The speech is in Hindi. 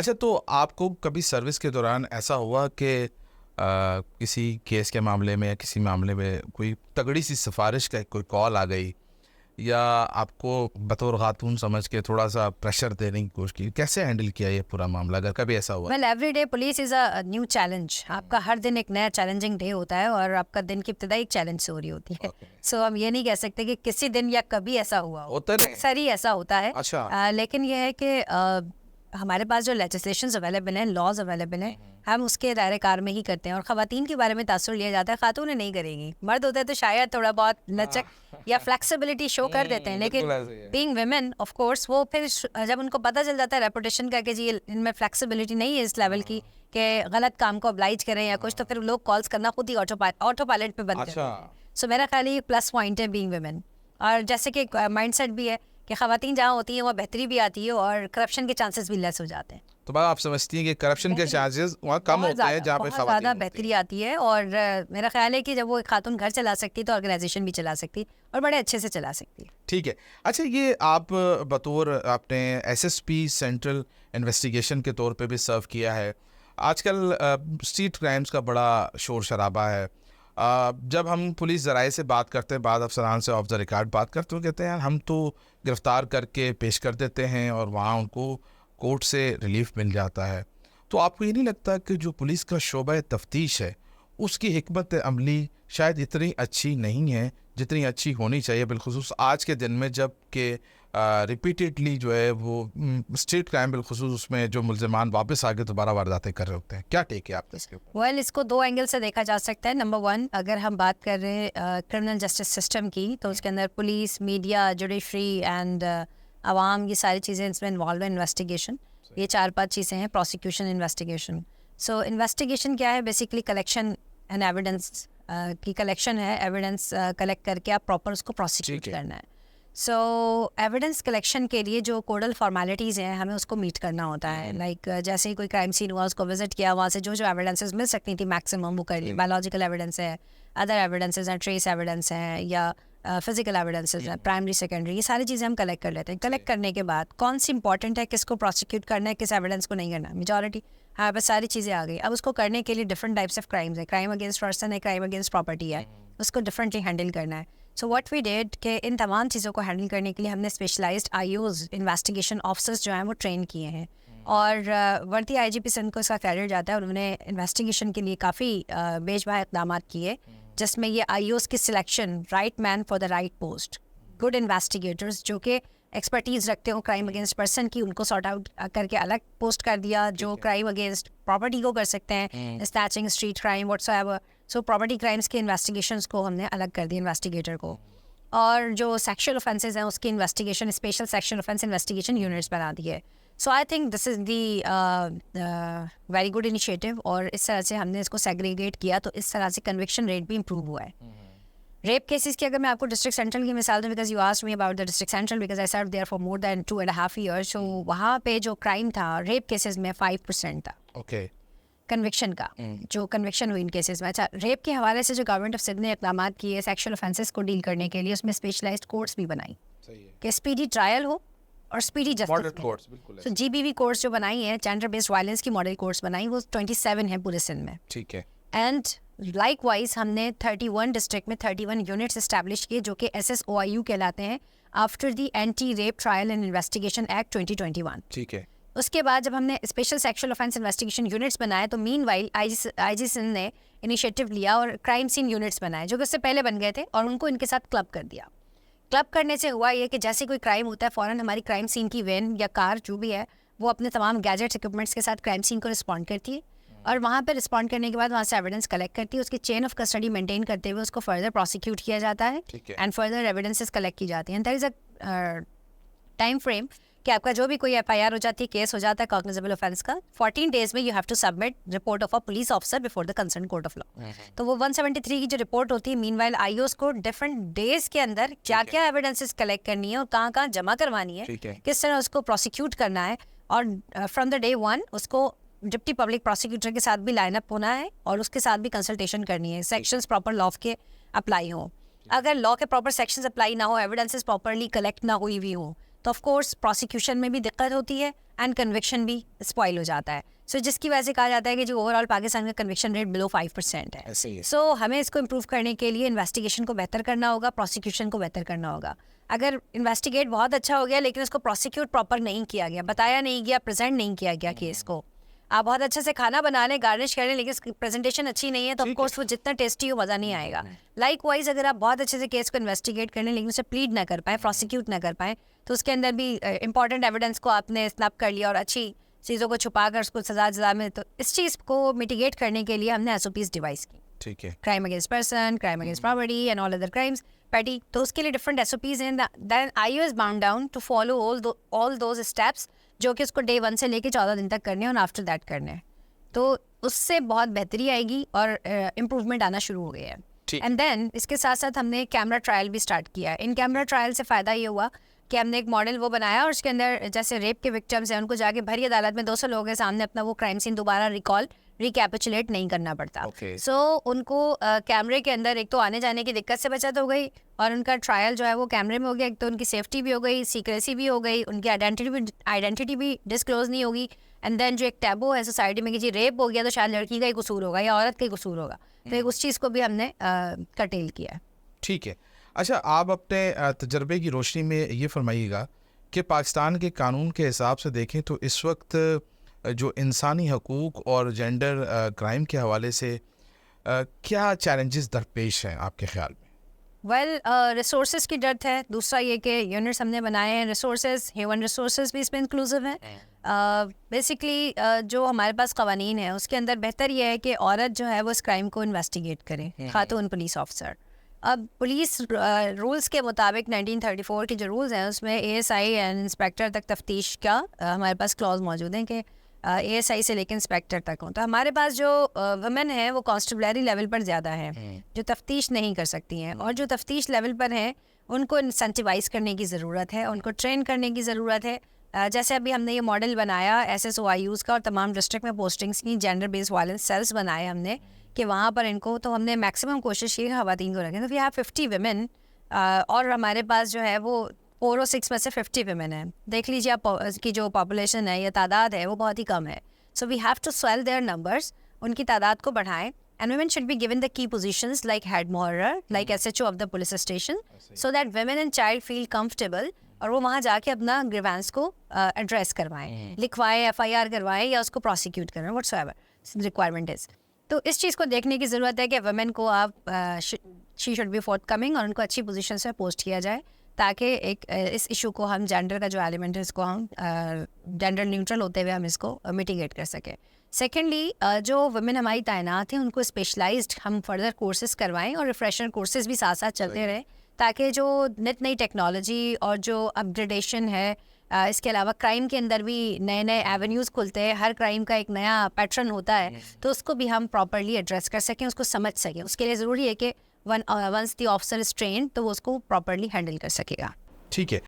अच्छा, तो आपको कभी सर्विस के दौरान ऐसा हुआ कि किसी केस के मामले में या किसी मामले में कोई तगड़ी सी सिफारिश का कोई कॉल आ गई, या आपको बतौर खातून समझ के थोड़ा सा प्रेशर देने की कोशिश की? कैसे हैंडल किया ये पूरा मामला, अगर कभी ऐसा हुआ? Well every day police is a new challenge. आपका हर दिन एक नया चैलेंजिंग डे होता है और आपका दिन की इब्तिदा एक चैलेंज से हो रही होती है। सो हम ये नहीं कह सकते कि किसी दिन या कभी ऐसा हुआ हो, होता नहीं। अक्सर ही ऐसा होता है। अच्छा। लेकिन यह है कि हमारे पास जो लेजिस्लेशंस अवेलेबल हैं, लॉज अवेलेबल हैं, हम उसके दायरे कार में ही करते हैं। और ख़वातीन के बारे में तासुर लिया जाता है, खातून नहीं करेगी। मर्द होता है तो शायद थोड़ा बहुत लचक या फ्लेक्सिबिलिटी शो कर देते हैं, लेकिन बीइंग वुमेन ऑफ कोर्स वो फिर जब उनको पता चल जाता है रेपुटेशन का कि जी इनमें फ्लेक्सिबिलिटी नहीं है इस लेवल की कि गलत काम को ऑब्लाइज करें या कुछ, तो फिर लोग कॉल्स करना खुद ही ऑटो पायलट पे बंद कर देते हैं। सो मेरा ख्याल ये प्लस पॉइंट है बीइंग वुमेन। और जैसे कि माइंडसेट भी है कि ख़वातीन जहाँ होती हैं वहाँ बेहतरी भी आती है और करप्शन के चांसेस भी लेस हो जाते हैं। तो बात आप समझती हैं कि करप्शन के चार्जेस वहाँ कम होते हैं जहाँ पे बहुत ख़वातीन ज़्यादा होती हैं। बेहतरी आती है। और मेरा ख्याल है कि जब वो एक खातून घर चला सकती है तो ऑर्गेनाइजेशन भी चला सकती है और बड़े अच्छे से चला सकती है। ठीक है। अच्छा, ये आप बतौर आपने एसएसपी सेंट्रल इन्वेस्टिगेशन के तौर पे भी सर्व किया है। आजकल स्ट्रीट क्राइम्स का बड़ा शोर शराबा है। जब हम पुलिस ज़राए से बात करते हैं, बाद अफसरान से ऑफ द रिकॉर्ड बात करते हैं, कहते हैं हम तो गिरफ़्तार करके पेश कर देते हैं और वहाँ उनको कोर्ट से रिलीफ मिल जाता है। तो आपको ये नहीं लगता कि जो पुलिस का शोबा तफ्तीश है उसकी हिकमत अमली शायद इतनी अच्छी नहीं है जितनी अच्छी होनी चाहिए, बिलखुसूस आज के दिन में जब कि रिपीटेडली जो है वो स्ट्रीट क्राइम बिलखुसूस उसमें जो मुल्ज़िमान वापस आके दोबारा वारदातें कर रहे होते हैं? क्या टेक है आपका इसके ऊपर? वेल इसको दो एंगल से देखा जा सकता है। नंबर वन, अगर हम बात कर रहे हैं क्रिमिनल जस्टिस सिस्टम की, तो उसके अंदर पुलिस, मीडिया, जुडिशरी एंड आवाम, ये सारी चीज़ें इसमें इन्वॉल्व है। इन्वेस्टिगेशन, ये 4-5 चीज़ें हैं। Prosecution, investigation. सो इन्वेस्टिगेशन क्या है? बेसिकली कलेक्शन एंड एविडेंस की कलेक्शन है। एविडेंस कलेक्ट करके आप प्रॉपर उसको प्रोसिक्यूट करना है। सो एविडेंस कलेक्शन के लिए जो कोडल फॉर्मेलिटीज़ हैं हमें उसको मीट करना होता है। लाइक जैसे ही कोई क्राइम सीन हुआ उसको विजिट किया, वहाँ से जो जो एविडेंसेस मिल सकती थी मैक्सिमम वो कर ली। बायोलॉजिकल एविडेंस है, अदर एविडेंसेस हैं, ट्रेस एविडेंस हैं या फिजिकल एविडेंसेस हैं, प्राइमरी सेकेंडरी, ये सारी चीज़ें हम कलेक्ट कर लेते हैं। कलेक्ट करने के बाद कौन सी इंपॉर्टेंट है, किसको प्रोसिक्यूट करना है, किस एविडेंस को नहीं करना, मेजॉरिटी हाँ बस सारी चीज़ें आ गई। अब उसको करने के लिए डिफरेंट टाइप्स ऑफ क्राइम्स है। क्राइम अगेंस्ट पर्सन है, क्राइम अगेंस्ट प्रॉपर्टी है, उसको डिफरेंटली हैंडल करना है। सो व्हाट वी डिड कि इन तमाम चीज़ों को हैंडल करने के लिए हमने स्पेशलाइज्ड आईओज, इन्वेस्टिगेशन ऑफिसर्स जो हैं वो ट्रेन किए हैं। और वर्दी आईजीपी सिंध को इसका क्रेडिट जाता है। उन्होंने इन्वेस्टिगेशन के लिए काफ़ी बेशबहा इक़दाम किए, जिसमें ये आईओज की selection, right man for the right post, good investigators जो कि एक्सपर्टीज़ रखते हो क्राइम अगेंस्ट पर्सन की, उनको सॉर्ट आउट करके अलग पोस्ट कर दिया। जो क्राइम अगेंस्ट प्रॉपर्टी को कर सकते हैं, snatching, street crime, whatsoever, so property crimes के इन्वेस्टिगेशंस को हमने अलग कर दिया इन्वेस्टिगेटर को। और जो सेक्शुअल ऑफेंसेस हैं उसकी investigation special sexual offence investigation units बना दी है। So I think this is the very good initiative. और इस तरह से हमने इसको सेग्रीगेट किया तो इस तरह से कन्विक्शन रेट भी इम्प्रूव हुआ है। रेप केसेस की अगर मैं आपको डिस्ट्रिक्ट सेंट्रल की मिसाल दूं, because you asked me about the district central, because I serve there for more than 2.5 years. So वहाँ पे जो क्राइम था रेप केसेस में 5% था ओके कन्विक्शन का, जो कन्विक्शन हुई इन केसेस में। अच्छा, रेप के हवाले से जो गवर्नमेंट ऑफ सिंध ने इक़दाम किए सेक्शुअल ऑफेंसेस को डील करने के लिए, उसमें स्पेशलाइज्ड कोर्ट्स भी बनाई कि स्पीडी ट्रायल हो और स्पीडी जस्टिस। तो जीबीवी कोर्ट्स जो बनाई है, जेंडर बेस्ड वायलेंस की मॉडल कोर्ट्स बनाई, वो 27 है पूरे सिंध में। ठीक है। एंड लाइकवाइज हमने 31 डिस्ट्रिक्ट में 31 यूनिट्स इस्टेब्लिश किए जो कि SSOIU कहलाते हैं, after the anti rape trial and investigation act 2021। ठीक है। उसके बाद जब हमने special sexual offence investigation units बनाए तो मीनवाइल आईजी सिंध ने इनिशिएटिव लिया और क्राइम सीन यूनिट्स बनाए जो कि उससे पहले बन गए थे, और उनको इनके साथ क्लब कर दिया। क्लब करने से हुआ ये कि जैसे कोई क्राइम होता है फ़ौरन हमारी क्राइम सीन की वैन या कार जो भी है वो अपने तमाम गैजेट्स इक्विपमेंट्स के साथ क्राइम सीन को रिस्पॉन्ड करती है, और वहाँ पर रिस्पॉन्ड करने के बाद वहाँ से एविडेंस कलेक्ट करती है। उसकी चेन ऑफ कस्टडी मेंटेन करते हुए उसको फर्दर प्रोसिक्यूट किया जाता है एंड फर्दर एविडेंसेस कलेक्ट की जाती हैं। There is a time frame कि आपका जो भी कोई FIR हो जाती है, केस हो जाता है कॉग्निजेबल ऑफेंस का, 14 डेज में you have to submit report of a police officer before the concern court of law. तो वो 173 की जो रिपोर्ट होती है, मीनवाइल आईओस को डिफरेंट डेज के अंदर क्या क्या एविडेंसेस कलेक्ट करनी है और कहाँ कहाँ जमा करवानी है, किस तरह उसको प्रोसिक्यूट करना है, और फ्रॉम द डे 1 उसको डिप्टी पब्लिक प्रोसिक्यूटर के साथ भी लाइन अप होना है और उसके साथ भी कंसल्टेशन करनी है, सेक्शंस प्रॉपर लॉ के अप्लाई हो। अगर लॉ के प्रॉपर सेक्शंस अप्लाई ना हो, एविडेंसेस प्रॉपरली कलेक्ट ना हुई भी हो, तो ऑफ कोर्स प्रोसिक्यूशन में भी दिक्कत होती है एंड कन्विक्शन भी स्पॉइल हो जाता है. सो जिसकी वजह से कहा जाता है कि जो ओवरऑल पाकिस्तान का कन्विक्शन रेट बिलो 5% है. ऐसे ही है. सो हमें इसको इम्प्रूव करने के लिए इन्वेस्टिगेशन को बेहतर करना होगा, प्रोसिक्यूशन को बेहतर करना होगा. अगर इन्वेस्टिगेट बहुत अच्छा हो गया लेकिन उसको प्रोसिक्यूट प्रॉपर नहीं किया गया, बताया नहीं गया, प्रेजेंट नहीं किया गया केस को, आप बहुत अच्छे से खाना बना लें, गार्निश कर लें, लेकिन उसकी प्रेजेंटेशन अच्छी नहीं है तो ऑफकोर्स वो जितना टेस्टी हो मज़ा नहीं आएगा. लाइक वाइज अगर आप बहुत अच्छे से केस को इन्वेस्टिगेट कर लें लेकिन उसे प्लीड ना कर पाए, प्रोसिक्यूट ना कर पाए, तो उसके अंदर भी इंपॉर्टेंट एविडेंस को आपने स्नैप कर लिया और अच्छी चीज़ों को छुपा कर उसको सजा में, तो इस चीज़ को मिटिगेट करने के लिए हमने SOPs डिवाइस की. ठीक है. Crime against person, crime against property and all other crimes petty, तो उसके लिए डिफरेंट SOPs हैं. Then IO is bound down to follow all those steps जो कि उसको डे 1 से लेके 14 दिन तक करने हैं और आफ्टर दैट करने हैं. तो उससे बहुत बेहतरी आएगी और इम्प्रूवमेंट आना शुरू हो गया है. एंड देन इसके साथ साथ हमने कैमरा ट्रायल भी स्टार्ट किया है. इन कैमरा ट्रायल से फ़ायदा ये हुआ कि हमने एक मॉडल वो बनाया और उसके अंदर जैसे रेप के विक्टिम्स हैं उनको जाके भरी अदालत में 200 लोगों के सामने अपना वो क्राइम सीन दोबारा रिकैपिचुलेट नहीं करना पड़ता. सो उनको कैमरे के अंदर एक तो आने जाने की दिक्कत से बचत हो गई और उनका ट्रायल जो है वो कैमरे में हो गया. एक तो उनकी सेफ्टी भी हो गई, सीक्रेसी भी हो गई, उनकी आइडेंटिटी भी डिस्क्लोज नहीं होगी. एंड देन जो एक टैबू है सोसाइटी में कि जी रेप हो गया तो शायद लड़की का ही कसूर होगा या औरत का ही कसूर होगा, तो एक उस चीज़ को भी हमने कर्टेल किया है. ठीक है. अच्छा, आप अपने तजर्बे की रोशनी में ये फरमाइएगा कि पाकिस्तान के कानून के हिसाब से देखें तो इस वक्त जो इंसानी हकूक़ और जेंडर क्राइम के हवाले से क्या चैलेंजेस दरपेश हैं आपके ख्याल में? वेल रिसोर्सेज की डर है. दूसरा ये कि यूनिट्स हमने बनाए हैं, रिसोर्सेज, ह्यूमन रिसोर्सेज भी इसमें इंक्लूसिव हैं. बेसिकली जो हमारे पास कवानीन है उसके अंदर बेहतर ये है कि औरत जो है वो इस क्राइम को इन्वेस्टिगेट करे, खातून पुलिस ऑफिसर. अब पुलिस रूल्स के मुताबिक 1934 के जो रूल्स हैं उसमें ASI एंड इंस्पेक्टर तक तफ्तीश का हमारे पास क्लॉज मौजूद हैं कि ASI से लेकर इंस्पेक्टर तक हों. तो हमारे पास जो वुमेन हैं वो कांस्टेबलरी लेवल पर ज़्यादा हैं जो तफ्तीश नहीं कर सकती हैं, और जो तफ्तीश लेवल पर हैं उनको इंसेंटिवाइज करने की ज़रूरत है, उनको ट्रेन करने की ज़रूरत है. जैसे अभी हमने ये मॉडल बनाया SSOIUs का और तमाम डिस्ट्रिक्ट में पोस्टिंग्स की जेंडर बेस्ड वायलेंस सेल्स बनाए हमने कि वहाँ पर इनको, तो हमने मैक्सिमम कोशिश की ख़वातीन को रखें. तो वी हैव 50 वुमेन और हमारे पास जो है वो 406 में से 50 वुमेन है. देख लीजिए आप की जो पॉपुलेशन है या तादाद है वो बहुत ही कम है. So we have to swell their numbers, उनकी तादाद को बढ़ाएं. And women should be given the key positions like head moharrir, like SHO of the police station, so that women and child feel comfortable और वो वहाँ जाके अपना ग्रीवेंस को एड्रेस करवाएं, लिखवाएं, FIR करवाएं या उसको प्रोसिक्यूट करें, व्हाटसोएवर रिक्वायरमेंट इज़. तो इस चीज़ को देखने की ज़रूरत है कि वुमेन को आप she should be fourth coming और उनको अच्छी पोजीशन से पोस्ट किया जाए ताकि एक इस इशू को हम जेंडर का जो एलिमेंट है इसको हम जेंडर न्यूट्रल होते हुए हम इसको मिटिगेट कर सकें. सेकेंडली जो वुमेन हमारी तैनात हैं उनको स्पेशलाइज्ड हम फर्दर कोर्सेज करवाएं और रिफ्रेशर कोर्सेज भी साथ साथ चलते रहें ताकि जो नित नई टेक्नोलॉजी और जो अपग्रेडेशन है, इसके अलावा क्राइम के अंदर भी नए नए एवेन्यूज़ खुलते हैं, हर क्राइम का एक नया पैटर्न होता है, तो उसको भी हम प्रॉपरली एड्रेस कर सकें, उसको समझ सकें. उसके लिए ज़रूरी है कि once the officer is train तो वो उसको प्रॉपरली हैंडल कर सकेगा. ठीक है.